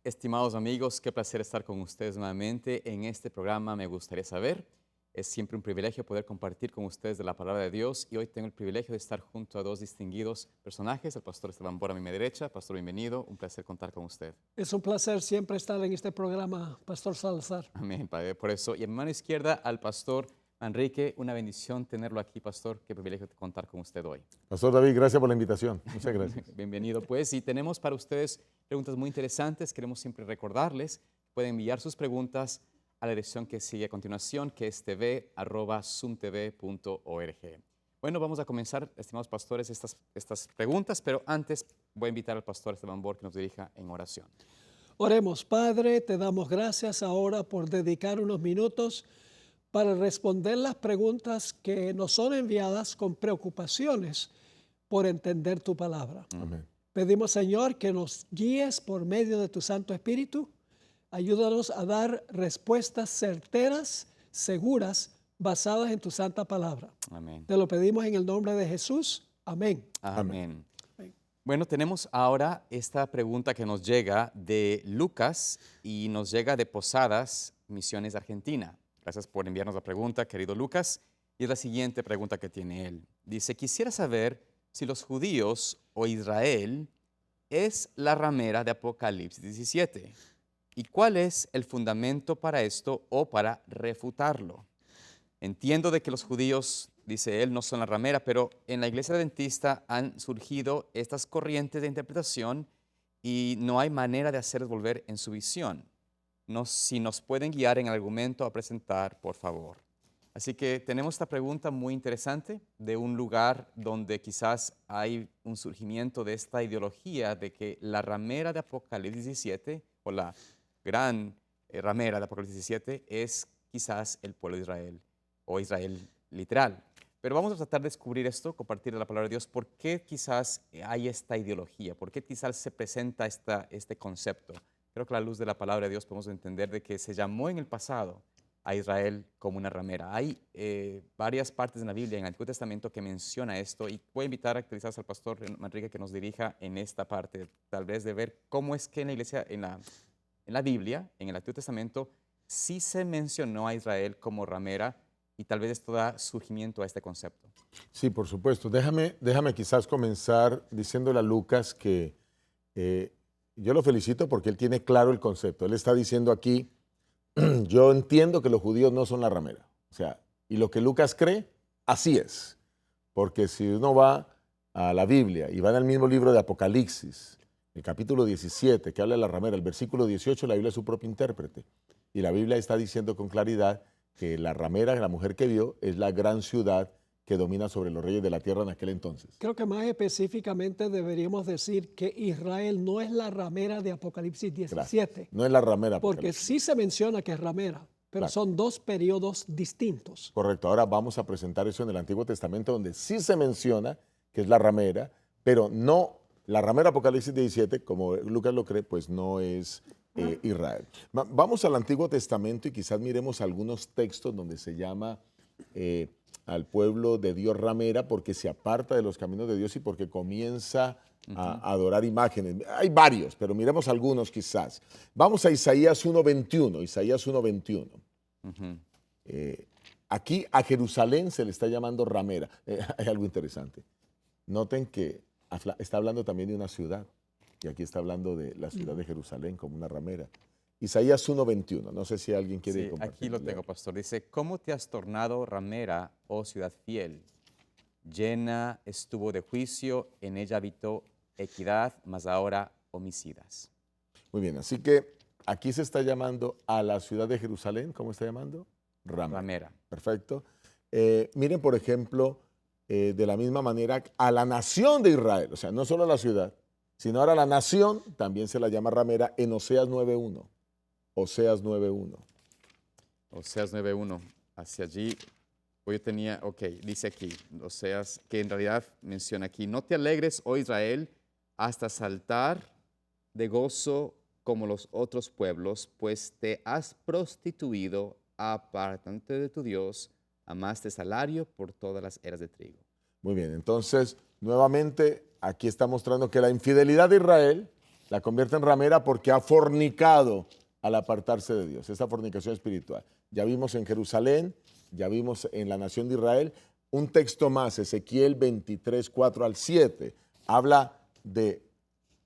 Estimados amigos, qué placer estar con ustedes nuevamente en este programa Me Gustaría Saber. Es siempre un privilegio poder compartir con ustedes de la palabra de Dios y hoy tengo el privilegio de estar junto a dos distinguidos personajes, el pastor Esteban Bora a mi derecha. Pastor, bienvenido, un placer contar con usted. Es un placer siempre estar en este programa, Pastor Salazar. Amén, Padre, por eso. Y a mi mano izquierda al pastor Manrique, una bendición tenerlo aquí, pastor. Qué privilegio contar con usted hoy. Pastor David, gracias por la invitación. Muchas gracias. Bienvenido, pues. Y tenemos para ustedes preguntas muy interesantes. Queremos siempre recordarles, pueden enviar sus preguntas a la dirección que sigue a continuación, que es tv@zoomtv.org. Bueno, vamos a comenzar, estimados pastores, estas preguntas, pero antes voy a invitar al pastor Esteban Bor que nos dirija en oración. Oremos, Padre, te damos gracias ahora por dedicar unos minutos para responder las preguntas que nos son enviadas con preocupaciones por entender tu palabra. Amén. Pedimos, Señor, que nos guíes por medio de tu Santo Espíritu. Ayúdanos a dar respuestas certeras, seguras, basadas en tu santa palabra. Amén. Te lo pedimos en el nombre de Jesús. Amén. Amén. Amén. Bueno, tenemos ahora esta pregunta que nos llega de Lucas y nos llega de Posadas, Misiones Argentina. Gracias por enviarnos la pregunta, querido Lucas. Y es la siguiente pregunta que tiene él. Dice, quisiera saber si los judíos o Israel es la ramera de Apocalipsis 17. ¿Y cuál es el fundamento para esto o para refutarlo? Entiendo de que los judíos, dice él, no son la ramera, pero en la iglesia adventista han surgido estas corrientes de interpretación y no hay manera de hacerles volver en su visión. Si nos pueden guiar en el argumento a presentar, por favor. Así que tenemos esta pregunta muy interesante de un lugar donde quizás hay un surgimiento de esta ideología de que la ramera de Apocalipsis 17 o la gran ramera de Apocalipsis 17 es quizás el pueblo de Israel o Israel literal. Pero vamos a tratar de descubrir esto, compartir la palabra de Dios, por qué quizás hay esta ideología, por qué quizás se presenta este concepto. Creo que a la luz de la palabra de Dios podemos entender de que se llamó en el pasado a Israel como una ramera. Hay varias partes en la Biblia, en el Antiguo Testamento, que menciona esto y voy a invitar quizás al pastor Manrique que nos dirija en esta parte, tal vez de ver cómo es que en la iglesia, en la Biblia, en el Antiguo Testamento, sí se mencionó a Israel como ramera y tal vez esto da surgimiento a este concepto. Sí, por supuesto. Déjame quizás comenzar diciéndole a Lucas que yo lo felicito porque él tiene claro el concepto. Él está diciendo aquí, yo entiendo que los judíos no son la ramera. O sea, y lo que Lucas cree, así es. Porque si uno va a la Biblia y va en el mismo libro de Apocalipsis, el capítulo 17, que habla de la ramera, el versículo 18, la Biblia es su propio intérprete. Y la Biblia está diciendo con claridad que la ramera, la mujer que vio, es la gran ciudad que domina sobre los reyes de la tierra en aquel entonces. Creo que más específicamente deberíamos decir que Israel no es la ramera de Apocalipsis 17. Claro, no es la ramera. Porque sí se menciona que es ramera, pero claro, son dos periodos distintos. Correcto. Ahora vamos a presentar eso en el Antiguo Testamento, donde sí se menciona que es la ramera, pero no, la ramera Apocalipsis 17, como Lucas lo cree, pues no es Israel. Vamos al Antiguo Testamento y quizás miremos algunos textos donde se llama al pueblo de Dios ramera porque se aparta de los caminos de Dios y porque comienza a adorar imágenes. Hay varios, pero miremos algunos quizás. Vamos a Isaías 1:21. Isaías 1:21. Aquí a Jerusalén se le está llamando ramera. Hay algo interesante. Noten que está hablando también de una ciudad. Y aquí está hablando de la ciudad de Jerusalén como una ramera. Isaías 1:21. No sé si alguien quiere compartir. Aquí lo tengo, pastor. Dice, ¿cómo te has tornado ramera, oh ciudad fiel? Llena estuvo de juicio, en ella habitó equidad, mas ahora homicidas. Muy bien, así que aquí se está llamando a la ciudad de Jerusalén, ¿cómo está llamando? Ramera. Perfecto. Miren, por ejemplo, de la misma manera a la nación de Israel, o sea, no solo a la ciudad, sino ahora a la nación también se la llama ramera en Oseas 9:1. Oseas 9:1. Oseas 9:1. Hacia allí, hoy tenía, dice aquí, Oseas, que en realidad menciona aquí, no te alegres, oh Israel, hasta saltar de gozo como los otros pueblos, pues te has prostituido, apartándote de tu Dios, amaste salario por todas las eras de trigo. Muy bien, entonces, nuevamente, aquí está mostrando que la infidelidad de Israel La convierte en ramera porque ha fornicado al apartarse de Dios, esa fornicación espiritual. Ya vimos en Jerusalén, ya vimos en la nación de Israel. Un texto más, Ezequiel 23, 4 al 7, habla de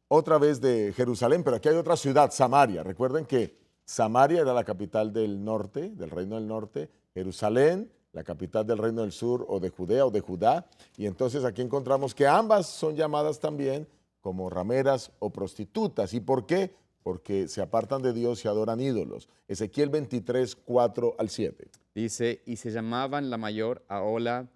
otra vez de Jerusalén, pero aquí hay otra ciudad, Samaria. Recuerden que Samaria era la capital del norte, del reino del norte, Jerusalén, la capital del reino del sur o de Judea o de Judá. Y entonces aquí encontramos que ambas son llamadas también como rameras o prostitutas. ¿Y por qué? Porque se apartan de Dios y adoran ídolos. Ezequiel 23, 4 al 7. Dice, y se llamaban la mayor Ahola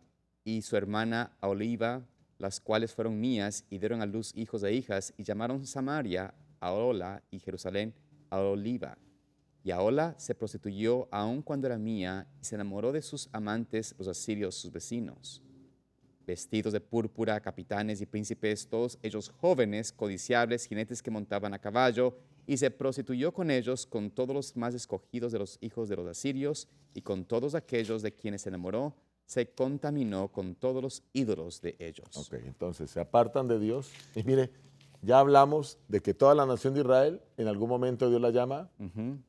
y su hermana Aholiba, las cuales fueron mías y dieron a luz hijos e hijas, y llamaron Samaria Ahola y Jerusalén Aholiba. Y Ahola se prostituyó aun cuando era mía y se enamoró de sus amantes, los asirios, sus vecinos. Vestidos de púrpura, capitanes y príncipes, todos ellos jóvenes, codiciables, jinetes que montaban a caballo, y se prostituyó con ellos, con todos los más escogidos de los hijos de los asirios, y con todos aquellos de quienes se enamoró, se contaminó con todos los ídolos de ellos. Ok, entonces se apartan de Dios. Y mire, ya hablamos de que toda la nación de Israel, en algún momento Dios la llama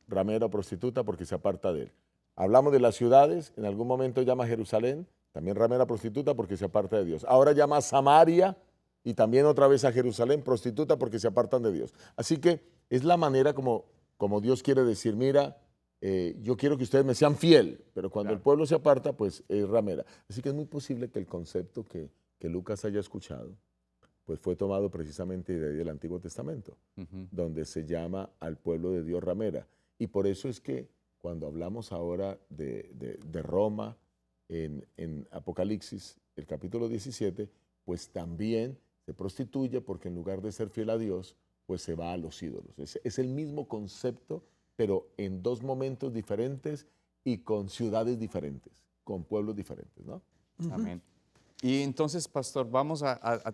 ramera o prostituta porque se aparta de él. Hablamos de las ciudades, en algún momento llama Jerusalén, también ramera prostituta porque se aparta de Dios. Ahora llama a Samaria y también otra vez a Jerusalén prostituta porque se apartan de Dios. Así que es la manera como Dios quiere decir, mira, yo quiero que ustedes me sean fiel, pero cuando el pueblo se aparta, pues es ramera. Así que es muy posible que el concepto que Lucas haya escuchado, pues fue tomado precisamente de ahí del Antiguo Testamento, donde se llama al pueblo de Dios ramera. Y por eso es que cuando hablamos ahora de Roma en Apocalipsis, el capítulo 17, pues también se prostituye porque en lugar de ser fiel a Dios, pues se va a los ídolos. Es el mismo concepto, pero en dos momentos diferentes y con ciudades diferentes, con pueblos diferentes, ¿no? Amén. Y entonces, pastor, vamos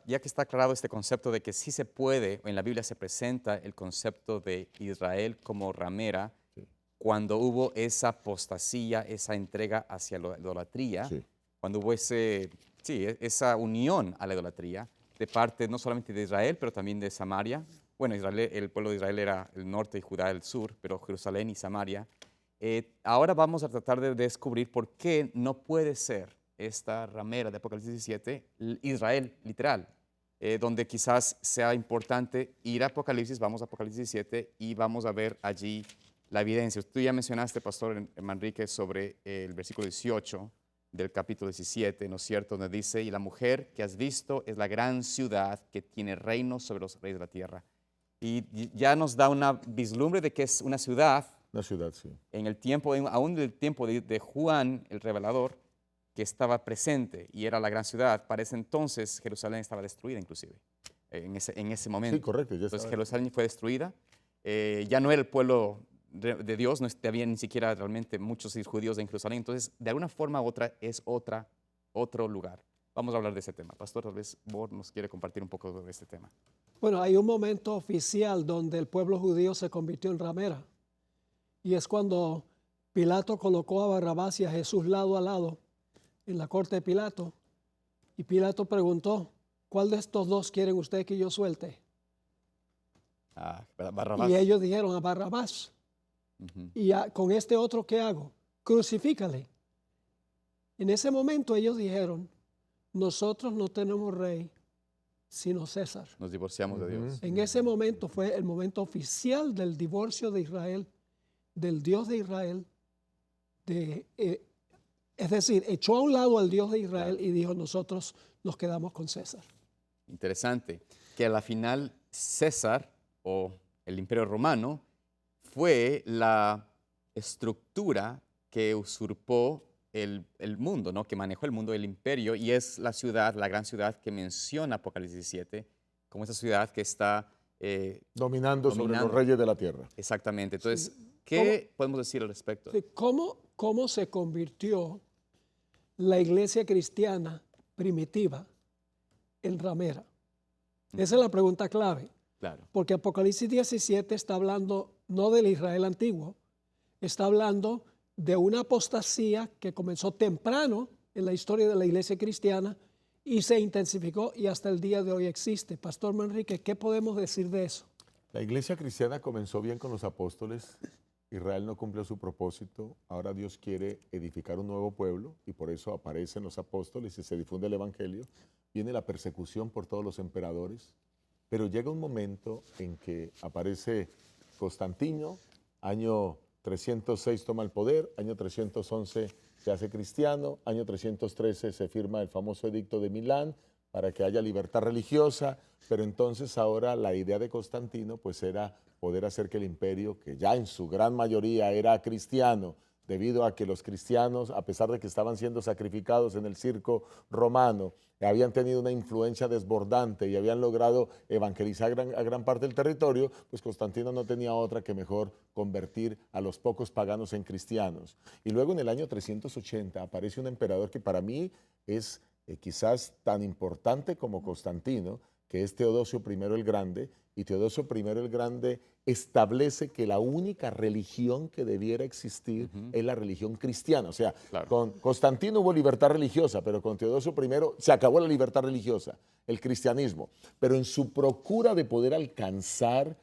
ya que está aclarado este concepto de que sí se puede, en la Biblia se presenta el concepto de Israel como ramera, cuando hubo esa apostasía, esa entrega hacia la idolatría, cuando hubo esa unión a la idolatría de parte no solamente de Israel, pero también de Samaria. Bueno, el pueblo de Israel era el norte y Judá el sur, pero Jerusalén y Samaria. Ahora vamos a tratar de descubrir por qué no puede ser esta ramera de Apocalipsis 17, Israel literal, donde quizás sea importante ir a Apocalipsis, vamos a Apocalipsis 17 y vamos a ver allí la evidencia. Tú ya mencionaste, pastor Manrique, sobre el versículo 18 del capítulo 17, ¿no es cierto?, donde dice, y la mujer que has visto es la gran ciudad que tiene reino sobre los reyes de la tierra. Y ya nos da una vislumbre de que es una ciudad. Una ciudad, sí. En el tiempo, aún del tiempo de Juan el Revelador, que estaba presente y era la gran ciudad. Para ese entonces Jerusalén estaba destruida inclusive, en ese momento. Sí, correcto. Entonces Jerusalén fue destruida, ya no era el pueblo de Dios, no había ni siquiera realmente muchos judíos en Jerusalén. Entonces, de alguna forma u otra, es otro lugar. Vamos a hablar de ese tema. Pastor, tal vez Bor nos quiere compartir un poco de este tema. Bueno, hay un momento oficial donde el pueblo judío se convirtió en ramera. Y es cuando Pilato colocó a Barrabás y a Jesús lado a lado en la corte de Pilato. Y Pilato preguntó, ¿cuál de estos dos quieren ustedes que yo suelte? Barrabás. Y ellos dijeron a Barrabás. Y con este otro, ¿qué hago? Crucifícale. En ese momento ellos dijeron, nosotros no tenemos rey, sino César. Nos divorciamos de Dios. En ese momento fue el momento oficial del divorcio de Israel, del Dios de Israel. Es decir, echó a un lado al Dios de Israel y dijo, nosotros nos quedamos con César. Interesante, que a la final César o el Imperio Romano fue la estructura que usurpó el mundo, ¿no? Que manejó el mundo, el imperio, y es la ciudad, la gran ciudad que menciona Apocalipsis 17, como esa ciudad que está dominando sobre los reyes de la tierra. Exactamente. Entonces, ¿qué podemos decir al respecto? ¿Cómo se convirtió la iglesia cristiana primitiva en ramera? Esa es la pregunta clave. Claro. Porque Apocalipsis 17 está hablando no del Israel antiguo, está hablando de una apostasía que comenzó temprano en la historia de la iglesia cristiana y se intensificó y hasta el día de hoy existe. Pastor Manrique, ¿qué podemos decir de eso? La iglesia cristiana comenzó bien con los apóstoles. Israel no cumplió su propósito. Ahora Dios quiere edificar un nuevo pueblo y por eso aparecen los apóstoles y se difunde el evangelio. Viene la persecución por todos los emperadores. Pero llega un momento en que aparece Constantino, año 306 toma el poder, año 311 se hace cristiano, año 313 se firma el famoso edicto de Milán para que haya libertad religiosa, pero entonces ahora la idea de Constantino pues era poder hacer que el imperio, que ya en su gran mayoría era cristiano, debido a que los cristianos, a pesar de que estaban siendo sacrificados en el circo romano, habían tenido una influencia desbordante y habían logrado evangelizar a gran parte del territorio, pues Constantino no tenía otra que mejor convertir a los pocos paganos en cristianos. Y luego en el año 380 aparece un emperador que para mí es quizás tan importante como Constantino, que es Teodosio I el Grande, y Teodosio I el Grande establece que la única religión que debiera existir es la religión cristiana. O sea, Claro. con Constantino hubo libertad religiosa, pero con Teodosio I se acabó la libertad religiosa, el cristianismo. Pero en su procura de poder alcanzar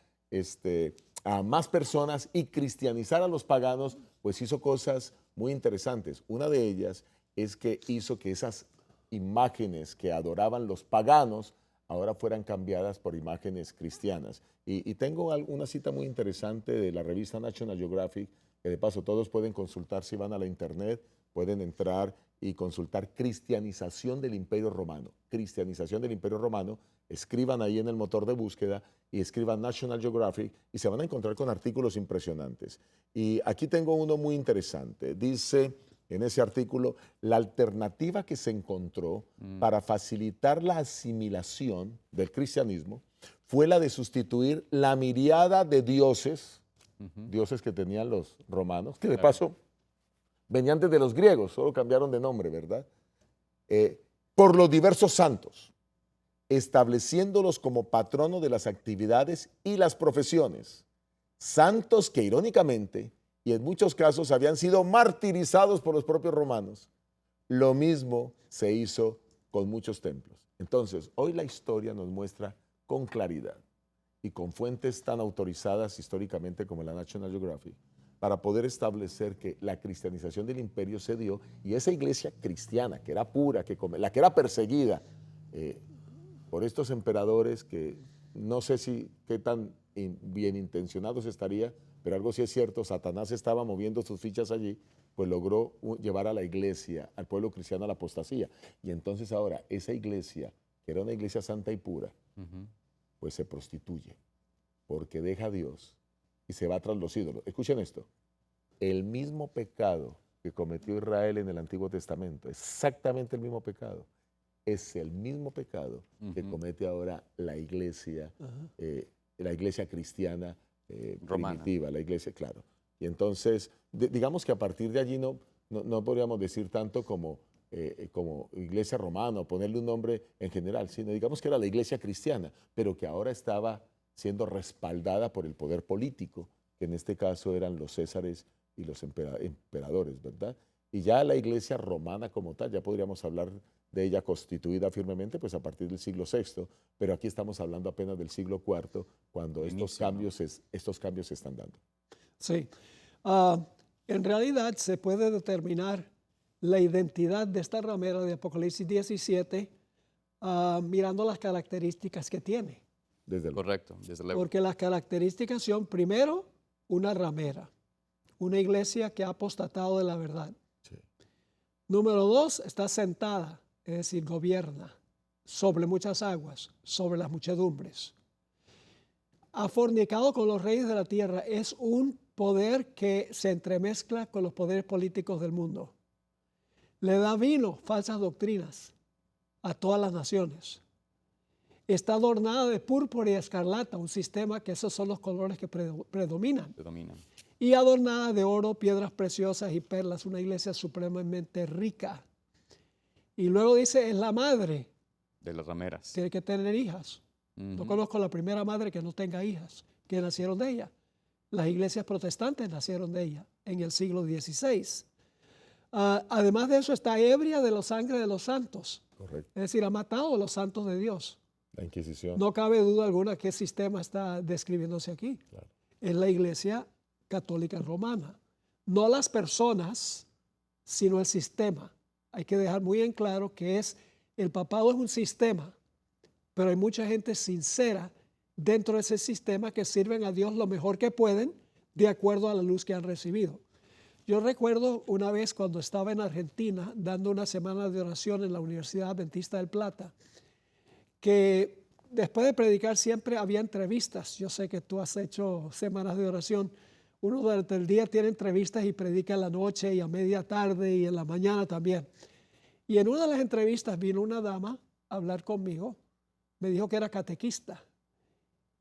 a más personas y cristianizar a los paganos, pues hizo cosas muy interesantes. Una de ellas es que hizo que esas imágenes que adoraban los paganos ahora fueran cambiadas por imágenes cristianas. Y tengo una cita muy interesante de la revista National Geographic, que de paso todos pueden consultar si van a la internet, pueden entrar y consultar cristianización del Imperio Romano. Cristianización del Imperio Romano, escriban ahí en el motor de búsqueda y escriban National Geographic y se van a encontrar con artículos impresionantes. Y aquí tengo uno muy interesante. Dice en ese artículo, la alternativa que se encontró para facilitar la asimilación del cristianismo fue la de sustituir la miriada de dioses, dioses que tenían los romanos, que de paso venían desde los griegos, solo cambiaron de nombre, ¿verdad? Por los diversos santos, estableciéndolos como patrono de las actividades y las profesiones. Santos que irónicamente y en muchos casos habían sido martirizados por los propios romanos. Lo mismo se hizo con muchos templos. Entonces, hoy la historia nos muestra con claridad y con fuentes tan autorizadas históricamente como la National Geographic, para poder establecer que la cristianización del imperio se dio y esa iglesia cristiana, que era pura, la que era perseguida por estos emperadores que no sé si qué tan bien intencionados estaría, pero algo sí es cierto, Satanás estaba moviendo sus fichas allí, pues logró llevar a la iglesia, al pueblo cristiano a la apostasía. Y entonces ahora esa iglesia, que era una iglesia santa y pura, pues se prostituye, porque deja a Dios y se va tras los ídolos. Escuchen esto, el mismo pecado que cometió Israel en el Antiguo Testamento, exactamente el mismo pecado, es el mismo pecado que comete ahora la iglesia cristiana primitiva, la iglesia, claro. Y entonces, digamos que a partir de allí no podríamos decir tanto como iglesia romana o ponerle un nombre en general, sino digamos que era la iglesia cristiana, pero que ahora estaba siendo respaldada por el poder político, que en este caso eran los césares y los emperadores, ¿verdad? Y ya la iglesia romana como tal, ya podríamos hablar de ella constituida firmemente, pues a partir del siglo VI, pero aquí estamos hablando apenas del siglo IV, cuando estos cambios se están dando. Sí. En realidad se puede determinar la identidad de esta ramera de Apocalipsis 17 mirando las características que tiene. Desde luego. Correcto, desde luego. Porque las características son, primero, una ramera, una iglesia que ha apostatado de la verdad. Sí. Número 2, está sentada, es decir, gobierna sobre muchas aguas, sobre las muchedumbres. Ha fornicado con los reyes de la tierra. Es un poder que se entremezcla con los poderes políticos del mundo. Le da vino, falsas doctrinas, a todas las naciones. Está adornada de púrpura y escarlata, un sistema que esos son los colores que predominan. Y adornada de oro, piedras preciosas y perlas, una iglesia supremamente rica. Y luego dice, es la madre de las rameras. Tiene que tener hijas. No conozco la primera madre que no tenga hijas, que nacieron de ella. Las iglesias protestantes nacieron de ella en el siglo XVI. Además de eso, está ebria de la sangre de los santos. Correcto. Es decir, ha matado a los santos de Dios. La Inquisición. No cabe duda alguna qué sistema está describiéndose aquí. Claro. Es la Iglesia Católica Romana. No las personas, sino el sistema. Hay que dejar muy en claro que el papado es un sistema, pero hay mucha gente sincera dentro de ese sistema que sirven a Dios lo mejor que pueden de acuerdo a la luz que han recibido. Yo recuerdo una vez cuando estaba en Argentina dando una semana de oración en la Universidad Adventista del Plata, que después de predicar siempre había entrevistas. Yo sé que tú has hecho semanas de oración. Uno durante el día tiene entrevistas y predica en la noche y a media tarde y en la mañana también. Y en una de las entrevistas vino una dama a hablar conmigo. Me dijo que era catequista.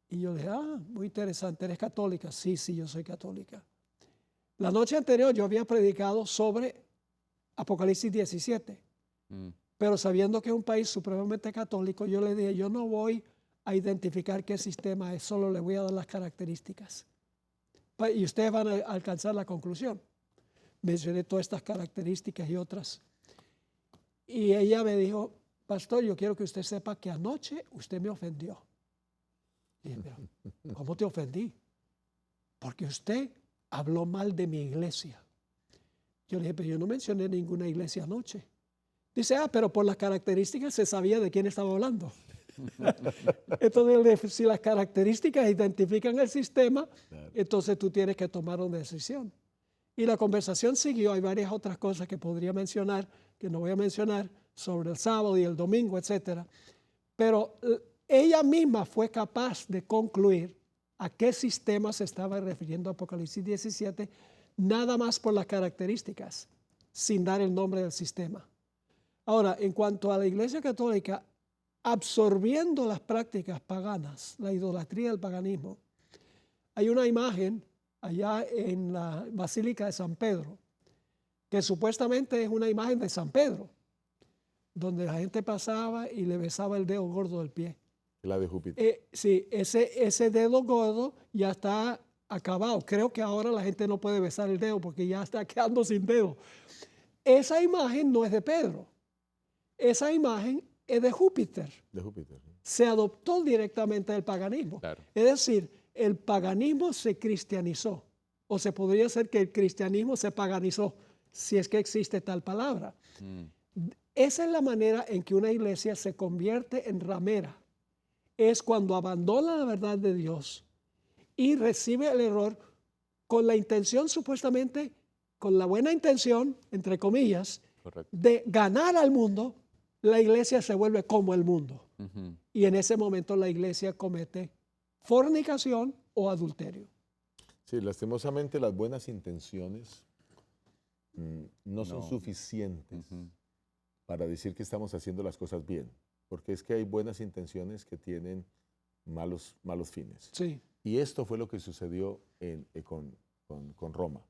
Y yo le dije, muy interesante, ¿eres católica? Sí, yo soy católica. La noche anterior yo había predicado sobre Apocalipsis 17. Pero sabiendo que es un país supremamente católico, yo le dije, yo no voy a identificar qué sistema es, solo le voy a dar las características. Y ustedes van a alcanzar la conclusión. Mencioné todas estas características y otras. Y ella me dijo, pastor, yo quiero que usted sepa que anoche usted me ofendió. Y dije, pero, ¿cómo te ofendí? Porque usted habló mal de mi iglesia. Yo le dije, pero yo no mencioné ninguna iglesia anoche. Dice, pero por las características se sabía de quién estaba hablando. Entonces, si las características identifican el sistema, claro, entonces tú tienes que tomar una decisión. Y la conversación siguió. Hay varias otras cosas que podría mencionar, que no voy a mencionar, sobre el sábado y el domingo, etc. Pero ella misma fue capaz de concluir a qué sistema se estaba refiriendo Apocalipsis 17, nada más por las características, sin dar el nombre del sistema. Ahora, en cuanto a la Iglesia Católica, absorbiendo las prácticas paganas, la idolatría del paganismo, hay una imagen allá en la Basílica de San Pedro, que supuestamente es una imagen de San Pedro, donde la gente pasaba y le besaba el dedo gordo del pie. La de Júpiter. Sí, ese dedo gordo ya está acabado. Creo que ahora la gente no puede besar el dedo porque ya está quedando sin dedo. Esa imagen no es de Pedro. Esa imagen es de Júpiter. De Júpiter. Se adoptó directamente del paganismo. Claro. Es decir, el paganismo se cristianizó. O se podría decir que el cristianismo se paganizó, si es que existe tal palabra. Esa es la manera en que una iglesia se convierte en ramera. Es cuando abandona la verdad de Dios y recibe el error con la intención, supuestamente, con la buena intención, entre comillas, correcto, de ganar al mundo. La iglesia se vuelve como el mundo. Y en ese momento la iglesia comete fornicación o adulterio. Sí, lastimosamente las buenas intenciones no son suficientes para decir que estamos haciendo las cosas bien. Porque es que hay buenas intenciones que tienen malos fines. Sí. Y esto fue lo que sucedió con Roma.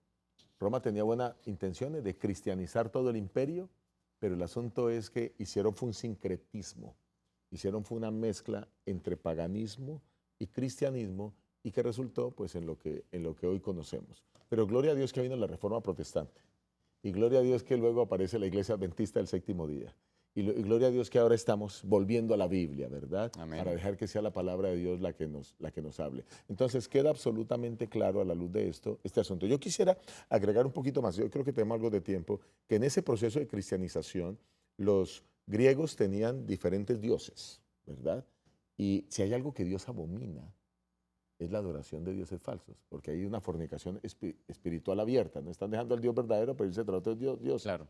Roma tenía buenas intenciones de cristianizar todo el imperio, pero el asunto es que hicieron fue un sincretismo, fue una mezcla entre paganismo y cristianismo y que resultó pues, en lo que hoy conocemos. Pero gloria a Dios que vino la Reforma Protestante y gloria a Dios que luego aparece la Iglesia Adventista del Séptimo Día. Y gloria a Dios que ahora estamos volviendo a la Biblia, ¿verdad? Amén. Para dejar que sea la palabra de Dios la que nos hable. Entonces queda absolutamente claro a la luz de esto, este asunto. Yo quisiera agregar un poquito más, yo creo que tenemos algo de tiempo, que en ese proceso de cristianización los griegos tenían diferentes dioses, ¿verdad? Y si hay algo que Dios abomina, es la adoración de dioses falsos, porque hay una fornicación espiritual abierta, no están dejando al Dios verdadero, pero irse tras otro Dios. Claro.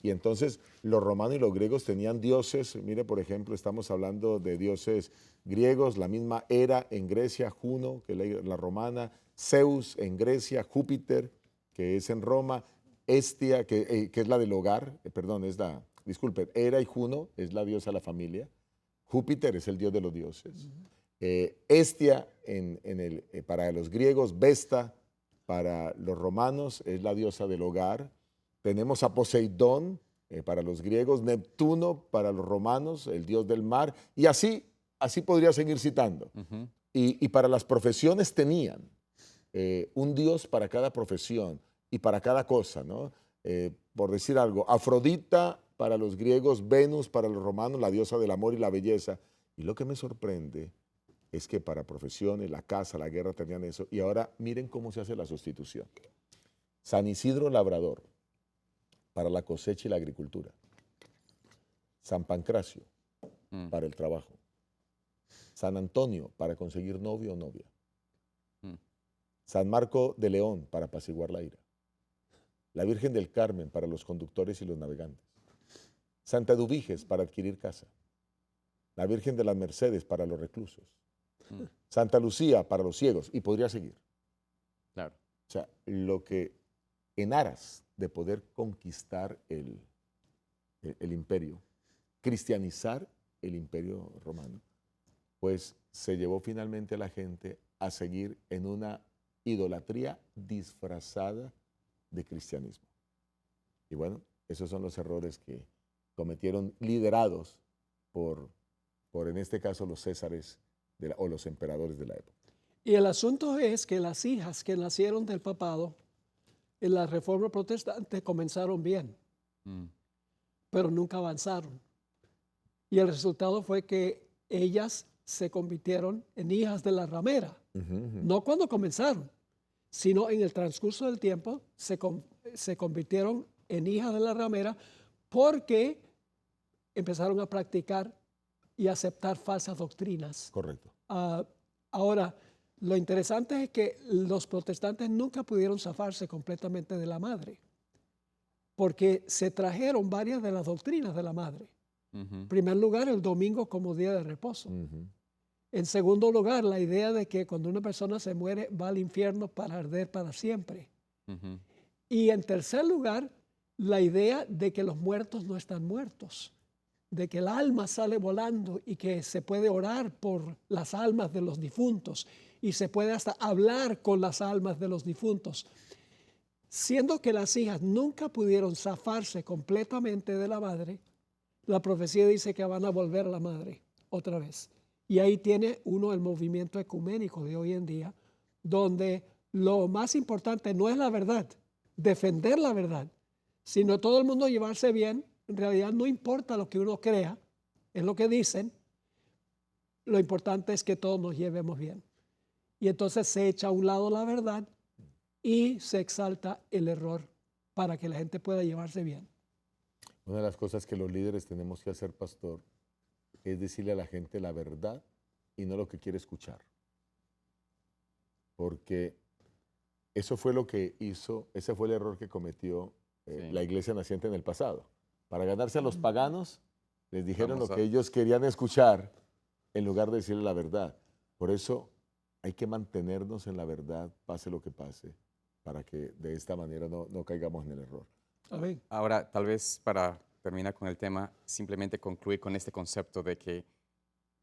Y entonces los romanos y los griegos tenían dioses, mire por ejemplo, estamos hablando de dioses griegos, la misma Hera en Grecia, Juno, que es la romana, Zeus en Grecia, Júpiter, que es en Roma, Hestia, que es la del hogar, Hera y Juno es la diosa de la familia, Júpiter es el dios de los dioses, Hestia para los griegos, Vesta para los romanos es la diosa del hogar. Tenemos a Poseidón para los griegos, Neptuno para los romanos, el dios del mar, y así podría seguir citando. Y para las profesiones tenían un dios para cada profesión y para cada cosa, ¿no? Por decir algo, Afrodita para los griegos, Venus para los romanos, la diosa del amor y la belleza. Y lo que me sorprende es que para profesiones, la casa, la guerra tenían eso. Y ahora miren cómo se hace la sustitución. San Isidro Labrador, para la cosecha y la agricultura. San Pancracio, Mm. para el trabajo. San Antonio, para conseguir novio o novia. Mm. San Marco de León, para apaciguar la ira. La Virgen del Carmen, para los conductores y los navegantes. Santa Eduviges, para adquirir casa. La Virgen de las Mercedes, para los reclusos. Mm. Santa Lucía, para los ciegos. Y podría seguir. Claro. O sea, lo que en aras de poder conquistar el imperio, cristianizar el imperio romano, pues se llevó finalmente a la gente a seguir en una idolatría disfrazada de cristianismo. Y bueno, esos son los errores que cometieron liderados por en este caso, los césares o los emperadores de la época. Y el asunto es que las hijas que nacieron del papado en la Reforma Protestante comenzaron bien, Mm. pero nunca avanzaron. Y el resultado fue que ellas se convirtieron en hijas de la ramera. No cuando comenzaron, sino en el transcurso del tiempo se convirtieron en hijas de la ramera porque empezaron a practicar y aceptar falsas doctrinas. Correcto. Ahora, lo interesante es que los protestantes nunca pudieron zafarse completamente de la madre, porque se trajeron varias de las doctrinas de la madre. Ujú. En primer lugar, el domingo como día de reposo. Ujú. En segundo lugar, la idea de que cuando una persona se muere va al infierno para arder para siempre. Ujú. Y en tercer lugar, la idea de que los muertos no están muertos, de que el alma sale volando y que se puede orar por las almas de los difuntos y se puede hasta hablar con las almas de los difuntos. Siendo que las hijas nunca pudieron zafarse completamente de la madre, la profecía dice que van a volver a la madre otra vez. Y ahí tiene uno el movimiento ecuménico de hoy en día, donde lo más importante no es la verdad, defender la verdad, sino todo el mundo llevarse bien. En realidad no importa lo que uno crea, es lo que dicen, lo importante es que todos nos llevemos bien. Y entonces se echa a un lado la verdad y se exalta el error para que la gente pueda llevarse bien. Una de las cosas que los líderes tenemos que hacer, pastor, es decirle a la gente la verdad y no lo que quiere escuchar. Porque eso fue lo que hizo, ese fue el error que cometió Sí. la iglesia naciente en el pasado. Para ganarse a los paganos, les dijeron Vamos lo a- que ellos querían escuchar en lugar de decirle la verdad. Por eso hay que mantenernos en la verdad, pase lo que pase, para que de esta manera no caigamos en el error. Amén. Ahora, tal vez para terminar con el tema, simplemente concluir con este concepto de que,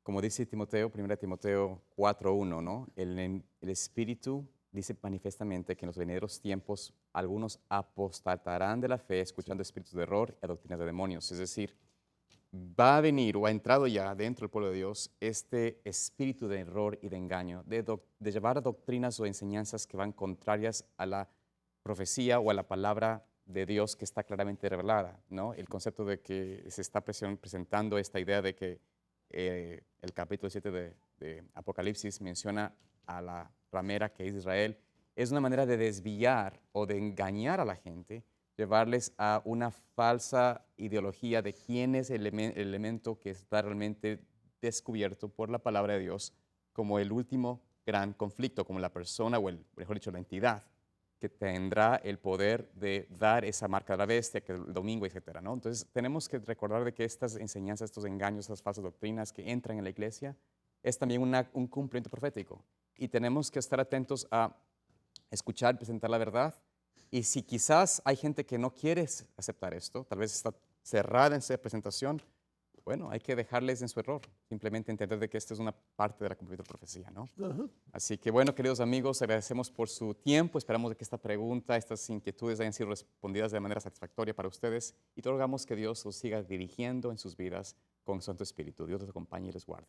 como dice Timoteo, 1 Timoteo 4:1, ¿no? El Espíritu dice manifiestamente que en los venideros tiempos algunos apostatarán de la fe escuchando espíritus de error y doctrinas de demonios. Es decir, va a venir o ha entrado ya dentro del pueblo de Dios este espíritu de error y de engaño, de llevar doctrinas o enseñanzas que van contrarias a la profecía o a la palabra de Dios que está claramente revelada, ¿no? El concepto de que se está presentando esta idea de que el capítulo 7 de Apocalipsis menciona a la ramera que es Israel, es una manera de desviar o de engañar a la gente, llevarles a una falsa ideología de quién es el elemento que está realmente descubierto por la palabra de Dios como el último gran conflicto, como la persona o mejor dicho, la entidad que tendrá el poder de dar esa marca de la bestia, que el domingo, etcétera, ¿no? Entonces, tenemos que recordar de que estas enseñanzas, estos engaños, estas falsas doctrinas que entran en la iglesia, es también un cumplimiento profético. Y tenemos que estar atentos a escuchar, presentar la verdad. Y si quizás hay gente que no quiere aceptar esto, tal vez está cerrada en esa presentación, bueno, hay que dejarles en su error. Simplemente entender de que esta es una parte de la cumplimiento de profecía, ¿no? Ajá. Así que bueno, queridos amigos, agradecemos por su tiempo. Esperamos de que esta pregunta, estas inquietudes hayan sido respondidas de manera satisfactoria para ustedes y te rogamos que Dios los siga dirigiendo en sus vidas con su Santo Espíritu. Dios los acompañe y les guarde.